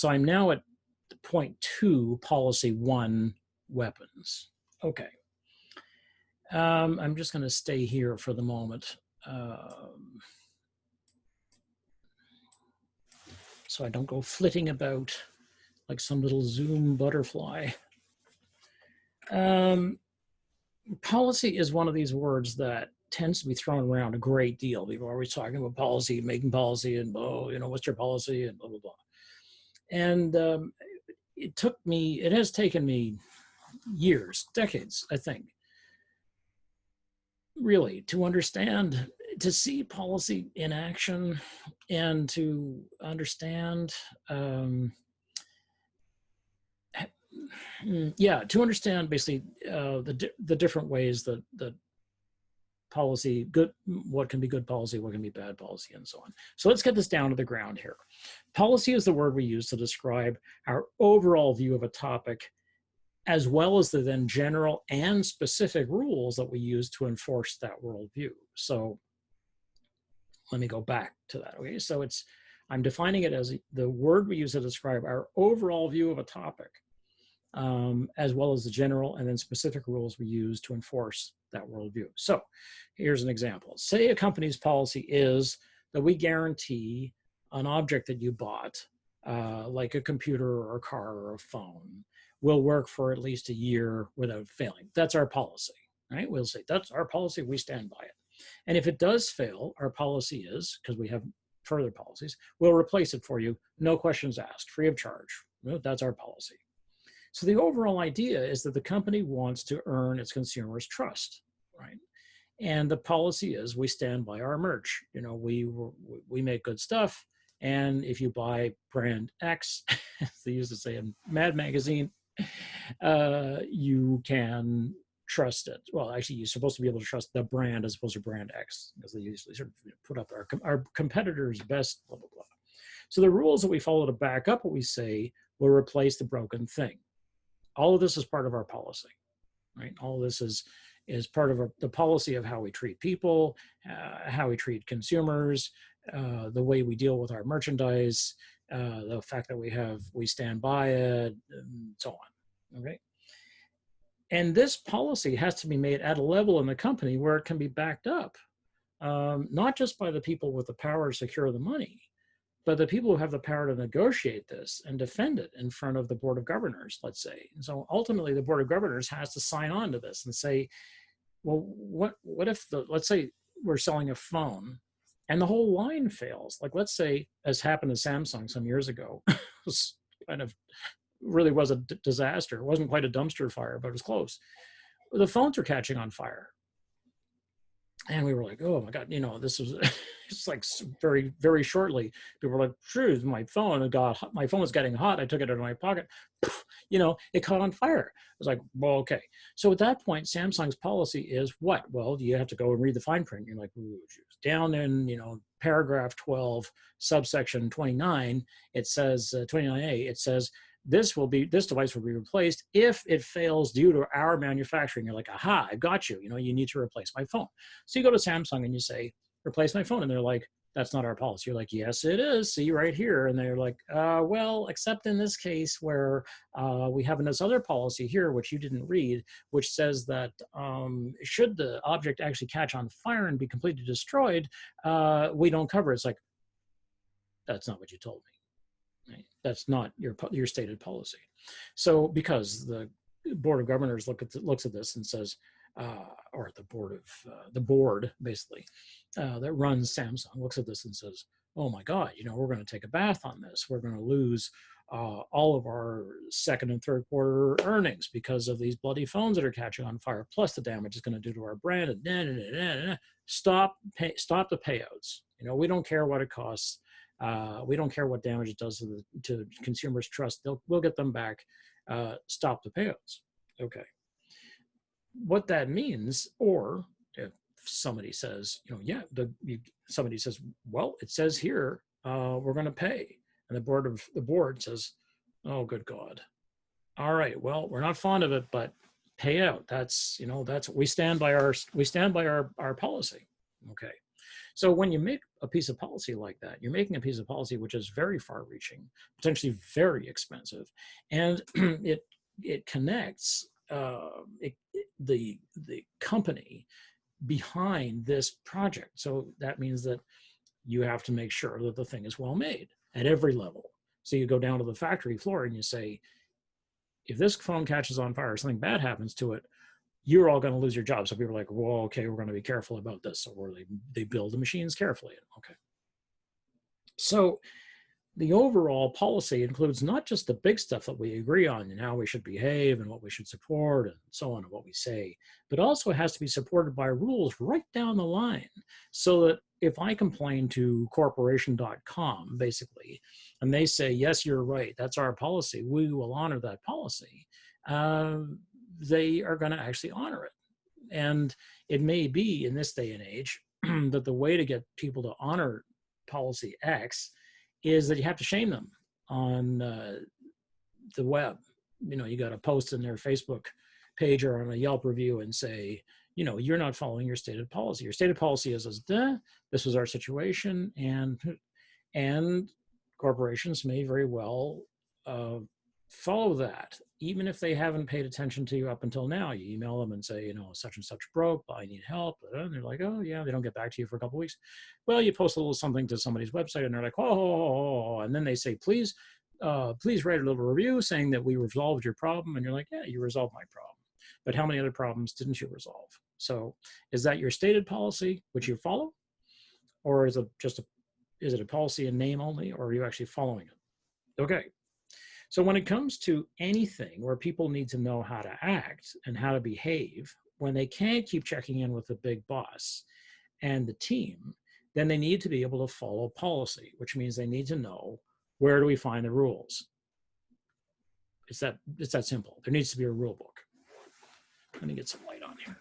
So I'm now at point 2, policy 1, weapons. Okay. I'm just going to stay here for the moment. So I don't go flitting about like some little Zoom butterfly. Policy is one of these words that tends to be thrown around a great deal. People are always talking about policy, making policy, and what's your policy, and blah blah blah. And it has taken me years, decades, I think, really, to understand, to see policy in action, and to understand, to understand basically the different ways that policy, what can be good policy, what can be bad policy, and so on. So let's get this down to the ground here. Policy is the word we use to describe our overall view of a topic, as well as the then general and specific rules that we use to enforce that worldview. So let me go back to that. Okay, so I'm defining it as the word we use to describe our overall view of a topic, as well as the general and then specific rules we use to enforce that worldview. So here's an example. Say a company's policy is that we guarantee an object that you bought, like a computer or a car or a phone, will work for at least a year without failing. That's our policy, right? We'll say, that's our policy, we stand by it. And if it does fail, our policy is, because we have further policies, we'll replace it for you, no questions asked, free of charge. That's our policy. So the overall idea is that the company wants to earn its consumers' trust, right? And the policy is we stand by our merch. We make good stuff, and if you buy brand X, as they used to say in Mad Magazine, you can trust it. Well, actually, you're supposed to be able to trust the brand as opposed to brand X, because they usually sort of put up our competitors' best, blah, blah, blah. So the rules that we follow to back up what we say will replace the broken thing. All of this is part of our policy, right? All of this is part of the policy of how we treat people, how we treat consumers, the way we deal with our merchandise, the fact that we stand by it, and so on, okay? And this policy has to be made at a level in the company where it can be backed up, not just by the people with the power to secure the money, but the people who have the power to negotiate this and defend it in front of the board of governors, let's say. And so ultimately the board of governors has to sign on to this and say, well, what if let's say we're selling a phone and the whole line fails? Like, let's say, as happened to Samsung some years ago, it was really was a disaster. It wasn't quite a dumpster fire, but it was close. The phones were catching on fire. And we were like, oh my God, this was, it's like very, very shortly, people were like, sure, my phone was getting hot. I took it out of my pocket. It caught on fire. I was like, well, okay. So at that point, Samsung's policy is what? Well, you have to go and read the fine print. You're like, ooh, down in, paragraph 12, subsection 29, it says, 29A, it says, this device will be replaced if it fails due to our manufacturing. You're like, aha, I got you. You need to replace my phone. So you go to Samsung and you say, replace my phone. And they're like, that's not our policy. You're like, yes, it is. See right here. And they're like, well, except in this case where we have this other policy here, which you didn't read, which says that should the object actually catch on fire and be completely destroyed, we don't cover it. It's like, that's not what you told me. Right? That's not your stated policy. So because the board of governors looks at this and says, or the board basically that runs Samsung looks at this and says, oh my God, we're going to take a bath on this. We're going to lose all of our second and third quarter earnings because of these bloody phones that are catching on fire, plus the damage it's going to do to our brand. And stop the payouts. We don't care what it costs. We don't care what damage it does to consumers' trust. We'll get them back. Stop the payouts. Okay. What that means, or if somebody says, somebody says, well, it says here we're going to pay, and the board says, oh, good God. All right. Well, we're not fond of it, but pay out. That's we stand by our policy. Okay. So when you make a piece of policy like that, you're making a piece of policy which is very far-reaching, potentially very expensive, and it connects the company behind this project. So that means that you have to make sure that the thing is well made at every level. So you go down to the factory floor and you say, if this phone catches on fire, something bad happens to it, you're all going to lose your job. So people are like, well, okay, we're going to be careful about this. So they build the machines carefully. Okay. So the overall policy includes not just the big stuff that we agree on and how we should behave and what we should support and so on and what we say, but also has to be supported by rules right down the line, so that if I complain to corporation.com, basically, and they say, yes, you're right, that's our policy, we will honor that policy, they are going to actually honor it. And it may be in this day and age that the way to get people to honor policy X is that you have to shame them on the web. You got to post in their Facebook page or on a Yelp review and say, you're not following your stated policy. Your stated policy is this was our situation, and corporations may very well follow that, even if they haven't paid attention to you up until now. You email them and say, such and such broke, I need help. And they're like, oh yeah, they don't get back to you for a couple of weeks. Well, you post a little something to somebody's website and they're like, oh, and then they say, please write a little review saying that we resolved your problem. And you're like, yeah, you resolved my problem. But how many other problems didn't you resolve? So is that your stated policy, which you follow? Or is it a policy in name only, or are you actually following it? Okay. So when it comes to anything where people need to know how to act and how to behave, when they can't keep checking in with the big boss and the team, then they need to be able to follow policy, which means they need to know, where do we find the rules? It's that simple. There needs to be a rule book. Let me get some light on here.